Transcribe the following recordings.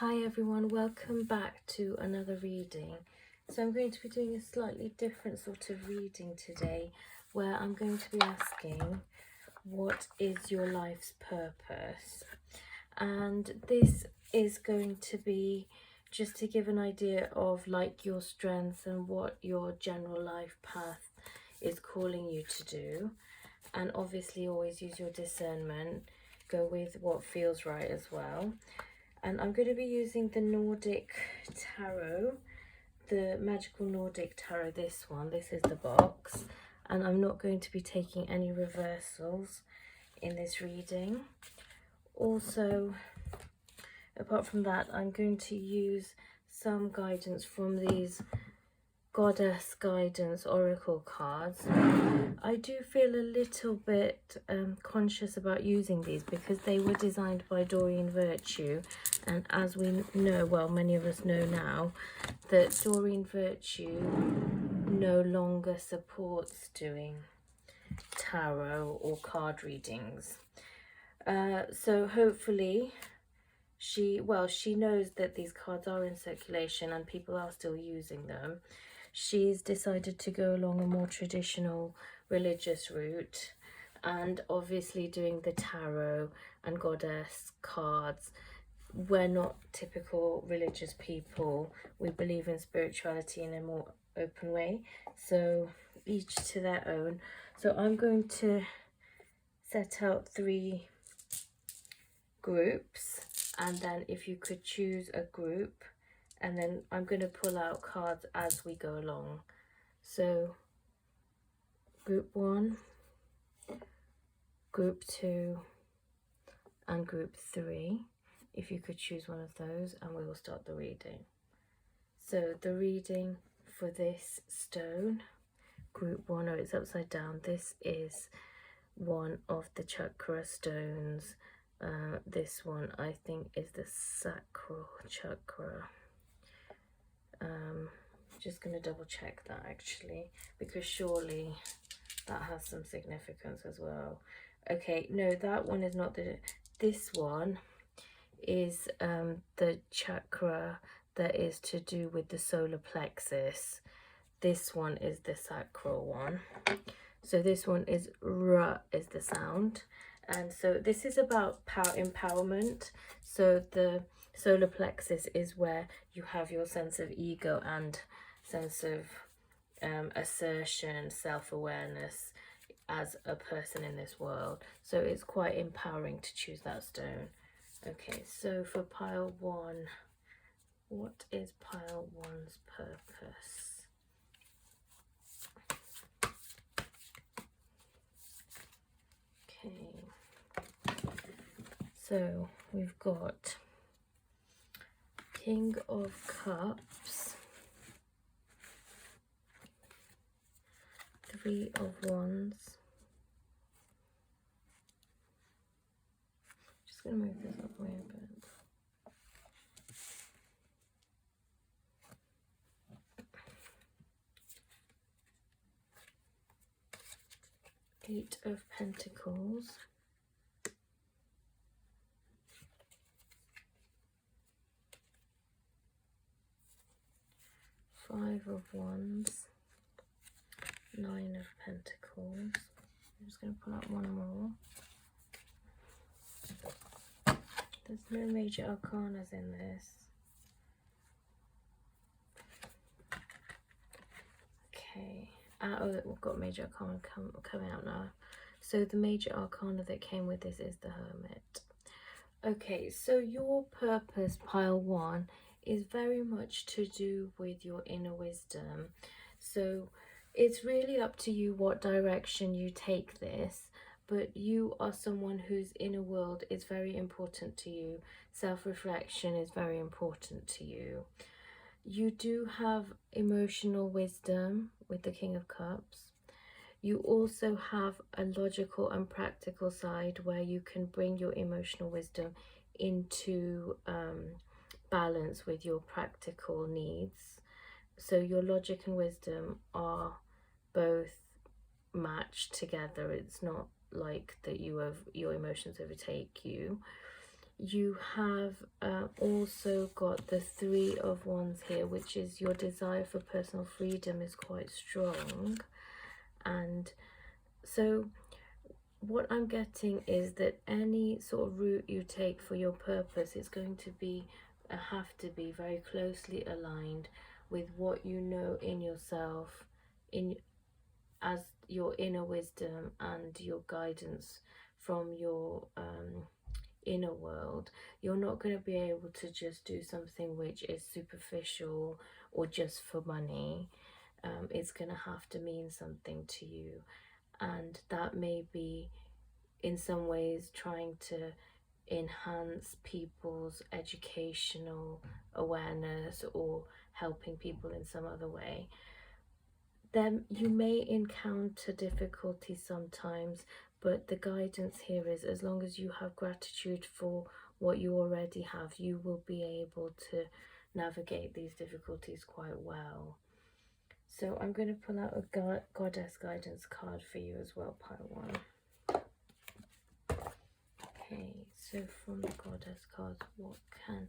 Hi everyone, welcome back to another reading. So I'm going to be doing a slightly different sort of reading today, where I'm going to be asking, what is your life's purpose? And this is going to be just to give an idea of like your strengths and what your general life path is calling you to do. And obviously always use your discernment, go with what feels right as well. And I'm going to be using the Nordic Tarot, the Magical Nordic Tarot, this one. This is the box. And I'm not going to be taking any reversals in this reading. Also, apart from that, I'm going to use some guidance from these Goddess Guidance Oracle cards. I do feel a little bit conscious about using these because they were designed by Doreen Virtue, and as we know, well, many of us know now, that Doreen Virtue no longer supports doing tarot or card readings. So hopefully she knows that these cards are in circulation and people are still using them. She's decided to go along a more traditional religious route, and obviously doing the tarot and goddess cards. We're not typical religious people. We believe in spirituality in a more open way, so each to their own. So I'm going to set out 3 groups, and then if you could choose a group, and then I'm going to pull out cards as we go along. So group 1, group 2, and group 3. If you could choose one of those, and we will start the reading. So the reading for this stone, group 1, oh, it's upside down. This is one of the chakra stones. This one I think is the sacral chakra. Just going to double check that actually, because surely that has some significance as well. Okay, no, that one is not this one is the chakra that is to do with the solar plexus. This one is the sacral one. So this one is R is the sound. And so this is about empowerment. So the solar plexus is where you have your sense of ego and sense of assertion, self-awareness as a person in this world. So it's quite empowering to choose that stone. Okay, so for pile 1, what is pile 1's purpose? Okay, so we've got King of Cups, 3 of Wands. Just going to move this up way a bit. 8 of Pentacles. 5 of Wands. 9 of Pentacles. I'm just going to pull out one more. There's no major arcanas in this. Okay. Oh, we've got major arcana coming out now. So the major arcana that came with this is the Hermit. Okay, so your purpose, pile 1, is very much to do with your inner wisdom. So it's really up to you what direction you take this, but you are someone whose inner world is very important to you. Self-reflection is very important to you. You do have emotional wisdom with the King of Cups. You also have a logical and practical side where you can bring your emotional wisdom into balance with your practical needs. So your logic and wisdom are both matched together. It's not like that your emotions overtake you. you have also got the Three of Wands here, which is your desire for personal freedom is quite strong. And so what I'm getting is that any sort of route you take for your purpose is going to be have to be very closely aligned with what you know in yourself, in as your inner wisdom and your guidance from your inner world. You're not going to be able to just do something which is superficial or just for money. It's going to have to mean something to you, and that may be in some ways trying to enhance people's educational awareness or helping people in some other way. Then you may encounter difficulties sometimes, but the guidance here is, as long as you have gratitude for what you already have, you will be able to navigate these difficulties quite well. So I'm going to pull out a goddess guidance card for you as well, pile 1. Okay, so from the goddess cards, what can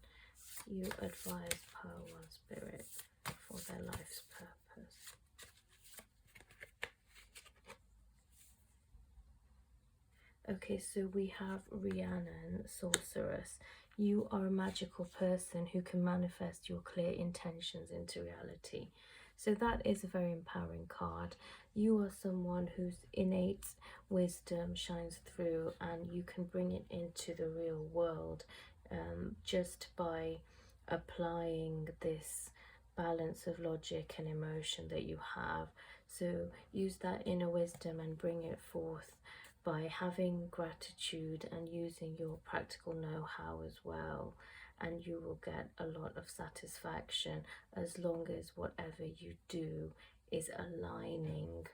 you advise pile 1 spirit for their life's purpose? Okay, so we have Rhiannon, Sorceress. You are a magical person who can manifest your clear intentions into reality. So that is a very empowering card. You are someone whose innate wisdom shines through, and you can bring it into the real world just by applying this balance of logic and emotion that you have. So use that inner wisdom and bring it forth by having gratitude and using your practical know-how as well, and you will get a lot of satisfaction as long as whatever you do is aligning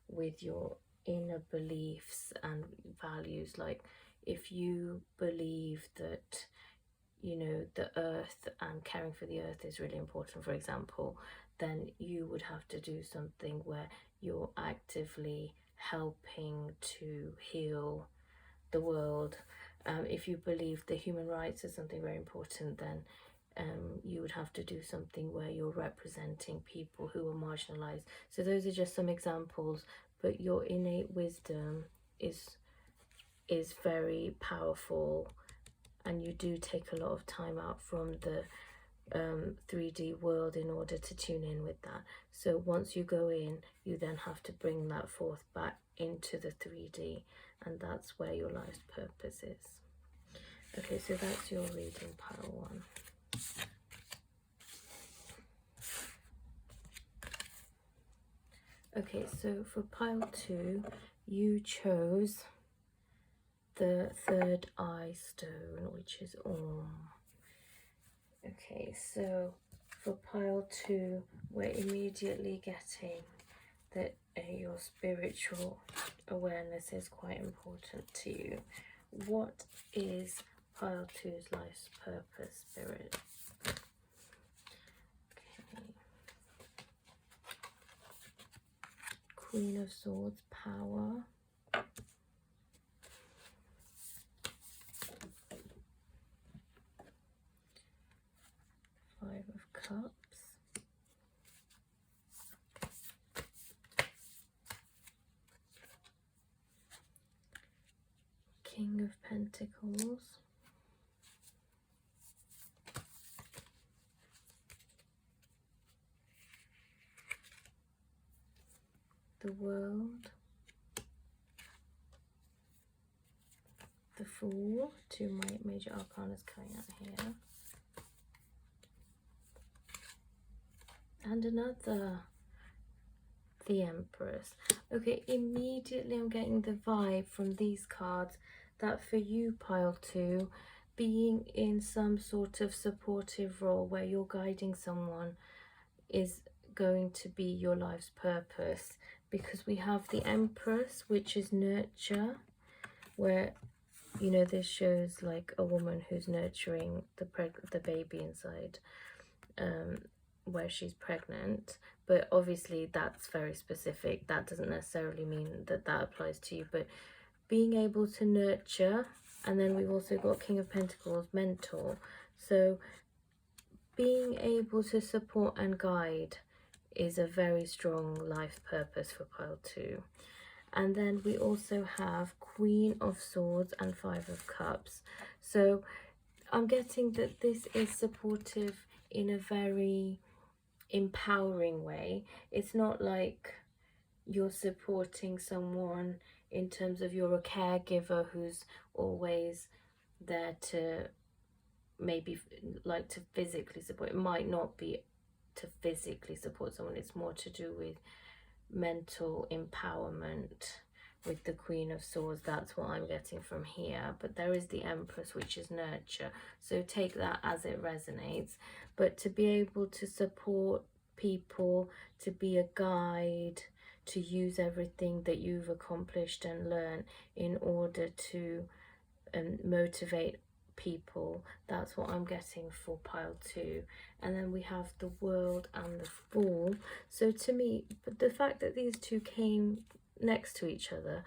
with your inner beliefs and values. Like if you believe that, you know, the earth and caring for the earth is really important, for example, then you would have to do something where you're actively helping to heal the world. If you believe that human rights is something very important, then you would have to do something where you're representing people who are marginalized. So those are just some examples, but your innate wisdom is very powerful, and you do take a lot of time out from the 3D world in order to tune in with that. So once you go in, you then have to bring that forth back into the 3D, and that's where your life's purpose is. Okay, so that's your reading, pile 1. Okay, so for pile 2, you chose the third eye stone, which is Om. Okay, so for pile 2, we're immediately getting that your spiritual awareness is quite important to you. What is pile 2's life's purpose, spirit? Okay. Queen of Swords, power. Five of Cups. King of Pentacles. The World. The Fool. 2 major arcanas coming out here. And another, the Empress. Okay, immediately I'm getting the vibe from these cards that for you, pile 2, being in some sort of supportive role where you're guiding someone is going to be your life's purpose, because we have the Empress, which is nurture, where, you know, this shows like a woman who's nurturing the baby inside, where she's pregnant. But obviously that's very specific. That doesn't necessarily mean that that applies to you, but being able to nurture And then we've also got King of Pentacles, mentor. So being able to support and guide is a very strong life purpose for pile 2. And then we also have Queen of Swords and Five of Cups. So I'm getting that this is supportive in a very empowering way. It's not like you're supporting someone in terms of you're a caregiver who's always there to maybe like to physically support. It might not be to physically support someone, it's more to do with mental empowerment with the Queen of Swords. That's what I'm getting from here. But there is the Empress, which is nurture, so take that as it resonates. But to be able to support people, to be a guide, to use everything that you've accomplished and learned in order to motivate people, that's what I'm getting for pile 2. And then we have the World and the Fool. So to me, the fact that these two came next to each other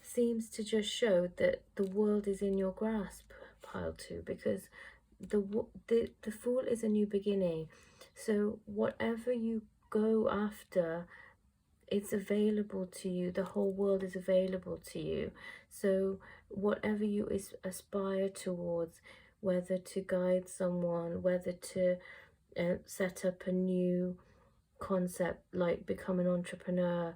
seems to just show that the world is in your grasp, pile 2, because the Fool is a new beginning. So whatever you go after, it's available to you. The whole world is available to you. So whatever you aspire towards, whether to guide someone, whether to set up a new concept, like become an entrepreneur,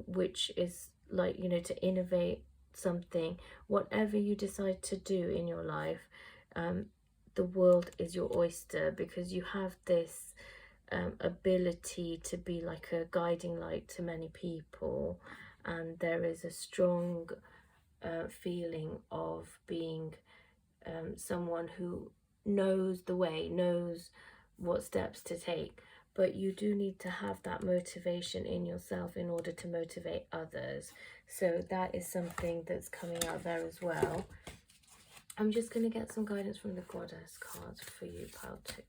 which is like, you know, to innovate something, whatever you decide to do in your life, the world is your oyster, because you have this ability to be like a guiding light to many people, and there is a strong feeling of being someone who knows the way, knows what steps to take. But you do need to have that motivation in yourself in order to motivate others. So that is something that's coming out there as well. I'm just going to get some guidance from the Goddess cards for you, pile 2.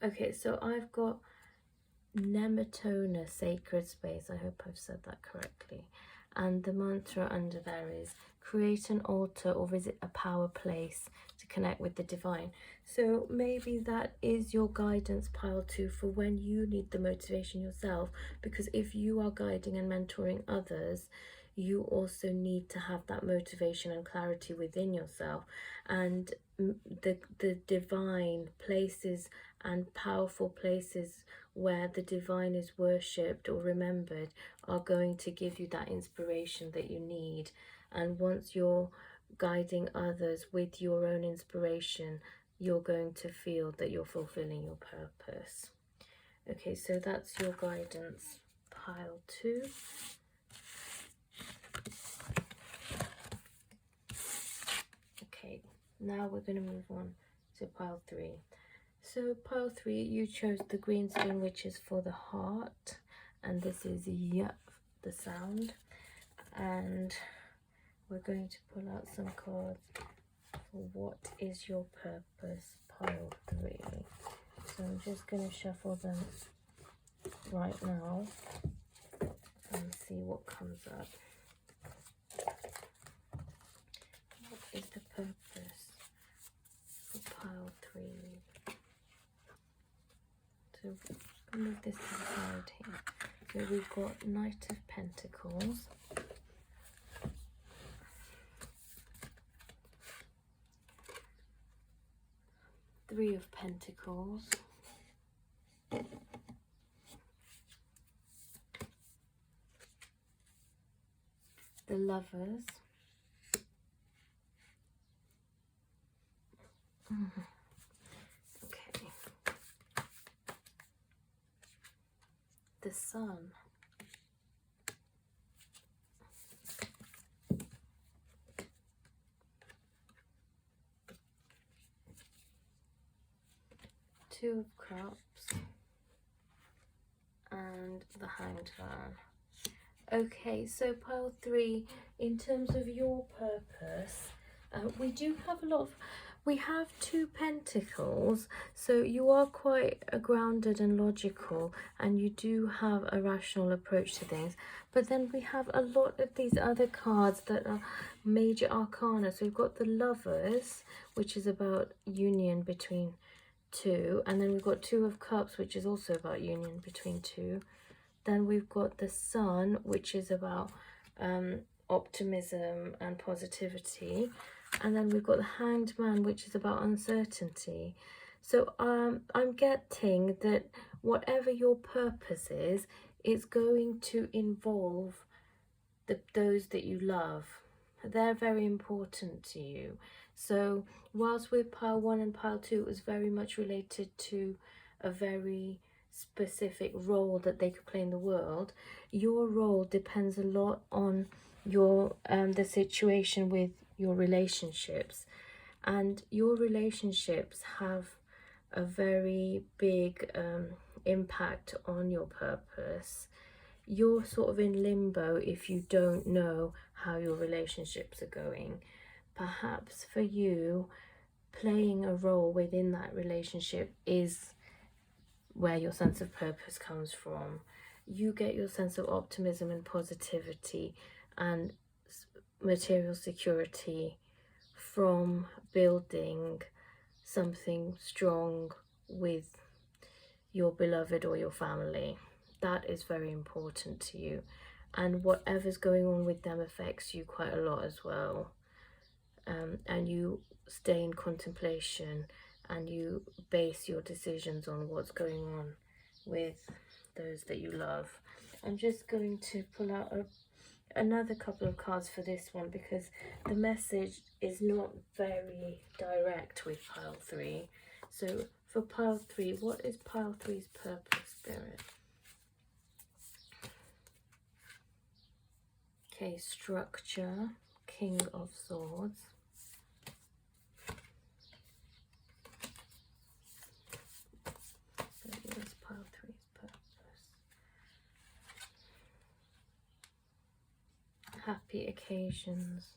Okay, so I've got Nematona, sacred space. I hope I've said that correctly. And the mantra under there is create an altar or visit a power place to connect with the divine. So maybe that is your guidance, pile 2, for when you need the motivation yourself. Because if you are guiding and mentoring others, you also need to have that motivation and clarity within yourself. And the divine places and powerful places where the divine is worshipped or remembered are going to give you that inspiration that you need. And once you're guiding others with your own inspiration, you're going to feel that you're fulfilling your purpose. Okay, so that's your guidance, pile 2. Okay, now we're going to move on to pile 3. So pile 3, you chose the green stone, which is for the heart, and this is yup, the sound. And we're going to pull out some cards for what is your purpose, pile 3. So I'm just going to shuffle them right now and see what comes up. What is the purpose for pile 3? So move this to the side here. So we've got Knight of Pentacles, Three of Pentacles, the Lovers, okay, the Sun, Two of Cups, and the Hanged Man. Okay, so pile 3, in terms of your purpose, We do have a lot of, we have two pentacles, so you are quite grounded and logical, and you do have a rational approach to things. But then we have a lot of these other cards that are major arcana. So we've got the Lovers, which is about union between two, and then we've got Two of Cups, which is also about union between two. Then we've got the Sun, which is about optimism and positivity. And then we've got the Hanged Man, which is about uncertainty. So I'm getting that whatever your purpose is, it's going to involve those that you love. They're very important to you. So whilst with pile 1 and pile 2, it was very much related to a very specific role that they could play in the world, your role depends a lot on your the situation with your relationships, and your relationships have a very big impact on your purpose. You're sort of in limbo if you don't know how your relationships are going. Perhaps for you, playing a role within that relationship is where your sense of purpose comes from. You get your sense of optimism and positivity and material security from building something strong with your beloved or your family. That is very important to you, and whatever's going on with them affects you quite a lot as well. And you stay in contemplation and you base your decisions on what's going on with those that you love. I'm just going to pull out another couple of cards for this one, because the message is not very direct with pile 3. So for pile 3, what is pile 3's purpose, Spirit? Okay, structure, King of Swords. What is pile 3's purpose? Happy occasions,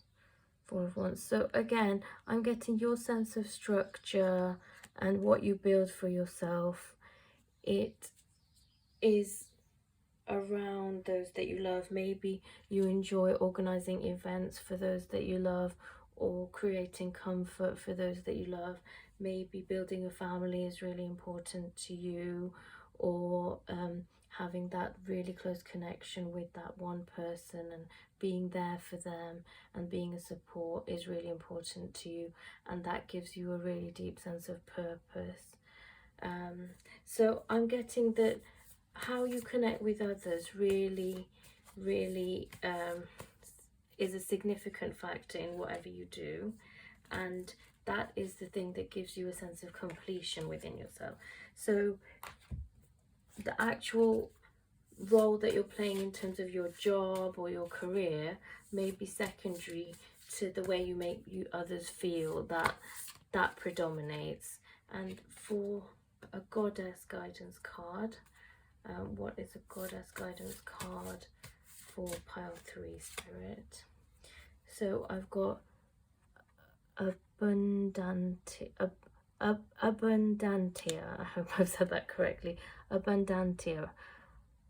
Four of Wands. So again, I'm getting your sense of structure and what you build for yourself. It is around those that you love. Maybe you enjoy organizing events for those that you love, or creating comfort for those that you love. Maybe building a family is really important to you, or having that really close connection with that one person and being there for them and being a support is really important to you, and that gives you a really deep sense of purpose. So I'm getting that how you connect with others really is a significant factor in whatever you do, and that is the thing that gives you a sense of completion within yourself. So the actual role that you're playing in terms of your job or your career may be secondary to the way you make others feel. That predominates. And for a goddess guidance card, what is a goddess guidance card for pile 3, Spirit? So I've got Abundantia. I hope I've said that correctly. Abundantia,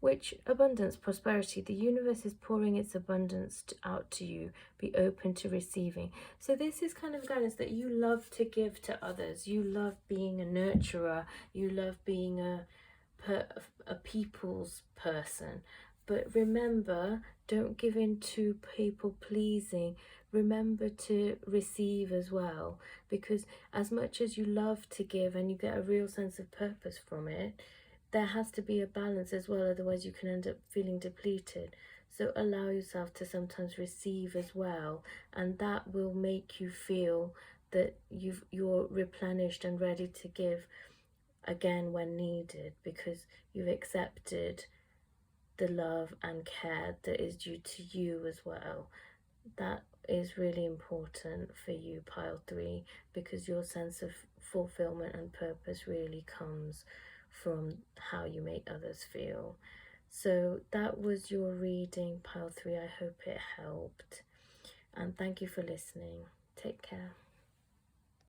which abundance, prosperity. The universe is pouring its abundance out to you. Be open to receiving. So this is kind of guidance that you love to give to others. You love being a nurturer. You love being a people's person. But remember, don't give in to people pleasing. Remember to receive as well, because as much as you love to give and you get a real sense of purpose from it, there has to be a balance as well, otherwise you can end up feeling depleted. So allow yourself to sometimes receive as well, and that will make you feel that you're replenished and ready to give again when needed, because you've accepted the love and care that is due to you as well. That is really important for you, pile 3, because your sense of fulfillment and purpose really comes from how you make others feel. So that was your reading, pile 3. I hope it helped, and thank you for listening. Take care.